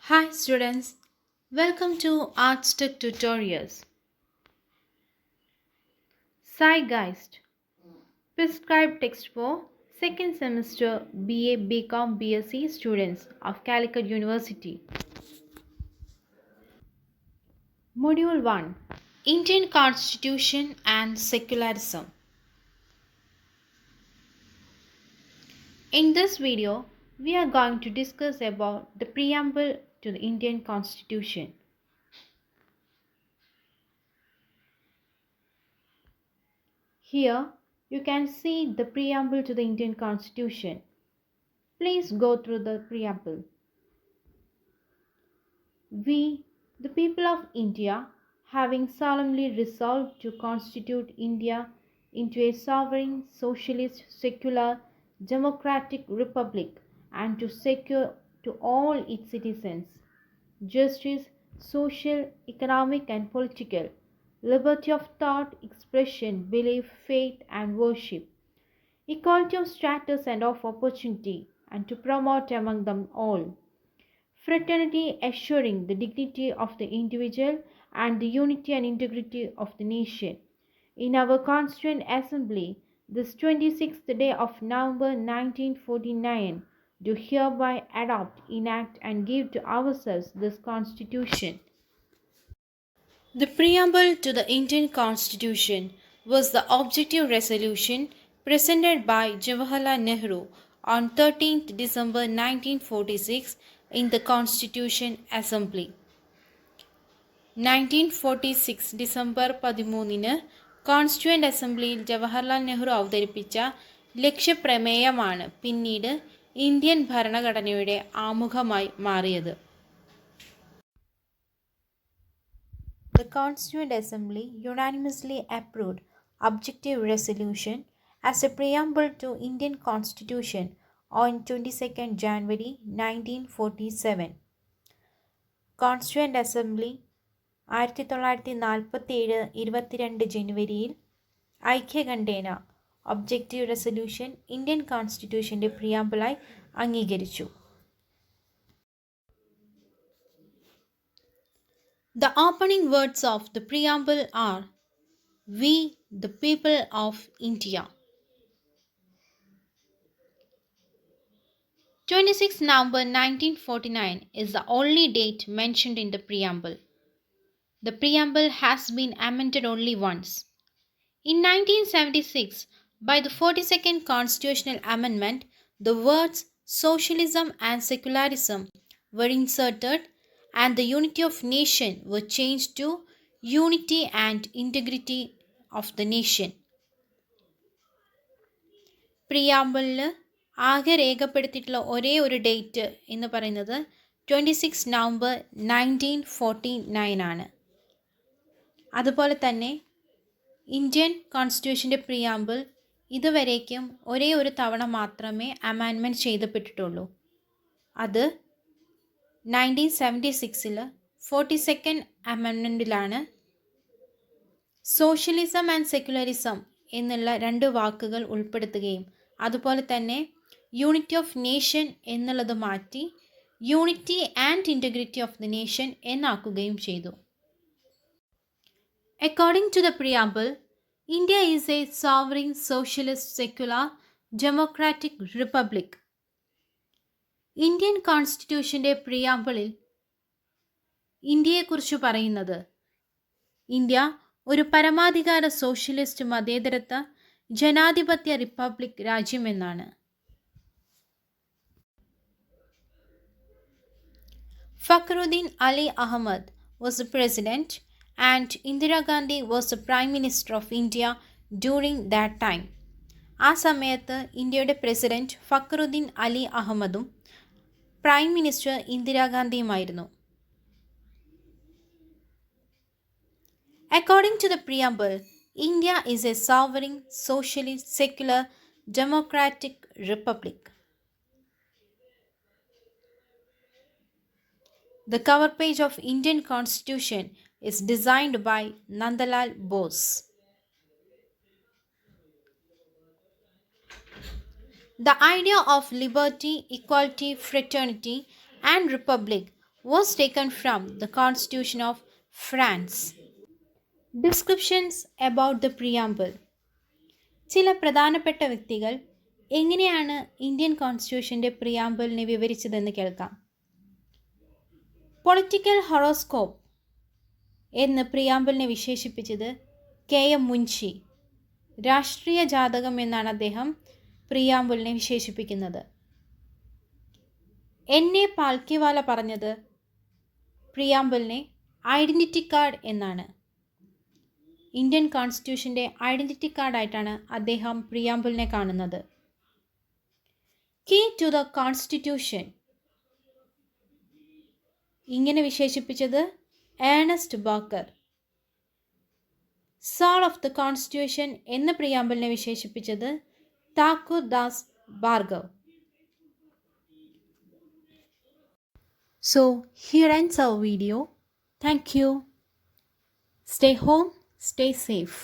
Hi students, welcome to Artstech Tutorials. Zeitgeist Prescribed text for second semester BA BCom BSc students of Calicut University. Module 1 Indian Constitution and Secularism. In this video, we are going to discuss about the preamble to the Indian Constitution. Here, you can see the preamble to the Indian Constitution. Please go through the preamble. We, the people of India, having solemnly resolved to constitute India into a sovereign, socialist, secular, democratic republic and to secure to all its citizens justice, social, economic, and political, liberty of thought, expression, belief, faith, and worship, equality of status and of opportunity, and to promote among them all fraternity, assuring the dignity of the individual and the unity and integrity of the nation. In our Constituent Assembly, this 26th day of November 1949, do hereby adopt, enact, and give to ourselves this Constitution. The preamble to the Indian Constitution was the objective resolution presented by Jawaharlal Nehru on 13th December 1946 in the Constitution Assembly. 1946 December 13 constituent അസംബ്ലിയിൽ ജവഹർലാൽ നെഹ്റു അവതരിപ്പിച്ച ലക്ഷ്യപ്രമേയമാണ് പിന്നീട് Indian ഭരണഘടനയുടെ ആമുഖമായി മാറിയത്. The Constituent Assembly unanimously approved Objective Resolution as a preamble to Indian Constitution on 22nd January 1947. Constituent assembly 1947 22 ജനുവരിയിൽ ഐക്യകണ്ഠേന objective resolution Indian കോൺസ്റ്റിറ്റ്യൂഷൻ്റെ പ്രിയാമ്പിളായി അംഗീകരിച്ചു. The opening words of the preamble are, "We, the people of India." 26 November 1949 is the only date mentioned in the preamble. The preamble has been amended only once. In 1976, by the 42nd Constitutional Amendment, the words socialism and secularism were inserted and the unity of nation were changed to unity and integrity of the nation. പ്രിയാമ്പിളിൽ ആകെ രേഖപ്പെടുത്തിയിട്ടുള്ള ഒരേ ഒരു date എന്ന് പറയുന്നത് 26 November 1949 ആണ്. അതുപോലെ തന്നെ Indian കോൺസ്റ്റിറ്റ്യൂഷൻ്റെ preamble ഇതുവരേക്കും ഒരേ ഒരു തവണ മാത്രമേ അമെൻമെൻറ്റ് ചെയ്യപ്പെട്ടിട്ടുള്ളൂ. അത് 1976 42nd അമെൻമെൻറ്റിലാണ് സോഷ്യലിസം ആൻഡ് സെക്യുലറിസം എന്നുള്ള രണ്ട് വാക്കുകൾ ഉൾപ്പെടുത്തുകയും അതുപോലെ തന്നെ യൂണിറ്റി ഓഫ് നേഷൻ എന്നുള്ളത് മാറ്റി unity and integrity of the nation എന്നാക്കുകയും ചെയ്തു. According to the preamble, India is a sovereign, socialist, secular, democratic republic. Indian കോൺസ്റ്റിറ്റ്യൂഷൻ്റെ പ്രിയാമ്പിളിൽ ഇന്ത്യയെക്കുറിച്ച് പറയുന്നത് ഇന്ത്യ ഒരു പരമാധികാര സോഷ്യലിസ്റ്റ് മതേതരത്വ ജനാധിപത്യ റിപ്പബ്ലിക് രാജ്യമെന്നാണ്. Fakhruddin Ali Ahmad was the president and Indira Gandhi was the prime minister of India during that time. ആ സമയത്ത് ഇന്ത്യയുടെ പ്രസിഡന്റ് ഫഖറുദ്ദീൻ അലി അഹമ്മദും പ്രൈം മിനിസ്റ്റർ ഇന്ദിരാഗാന്ധിയുമായിരുന്നു. According to the preamble, India is a sovereign, socialist, secular, democratic republic. The cover page of Indian Constitution is designed by Nandalal Bose. The idea of liberty, equality, fraternity, and republic was taken from the Constitution of France. Descriptions about the preamble. ചില പ്രധാനപ്പെട്ട വ്യക്തികൾ എങ്ങനെയാണ് Indian കോൺസ്റ്റിറ്റ്യൂഷൻ്റെ പ്രിയാമ്പിളിനെ വിവരിച്ചതെന്ന് കേൾക്കാം. Political horoscope എന്ന് പ്രിയാമ്പിളിനെ വിശേഷിപ്പിച്ചത് KM Munshi. രാഷ്ട്രീയ ജാതകം എന്നാണ് അദ്ദേഹം പ്രിയാമ്പിളിനെ വിശേഷിപ്പിക്കുന്നത്. NA പാൽക്കിവാല പറഞ്ഞത് പ്രിയാമ്പിളിനെ ഐഡൻറ്റിറ്റി കാർഡ് എന്നാണ്. ഇന്ത്യൻ കോൺസ്റ്റിറ്റ്യൂഷൻ്റെ ഐഡൻറ്റിറ്റി കാർഡായിട്ടാണ് അദ്ദേഹം പ്രിയാമ്പിളിനെ കാണുന്നത്. കീ ടു ദ കോൺസ്റ്റിറ്റ്യൂഷൻ ഇങ്ങനെ വിശേഷിപ്പിച്ചത് Ernest Barker. Soul of the constitution എന്ന പ്രിയാമ്പിളിനെ വിശേഷിപ്പിച്ചത് Thakur Das Bhargav. So here ends our video. Thank you. Stay home, stay safe.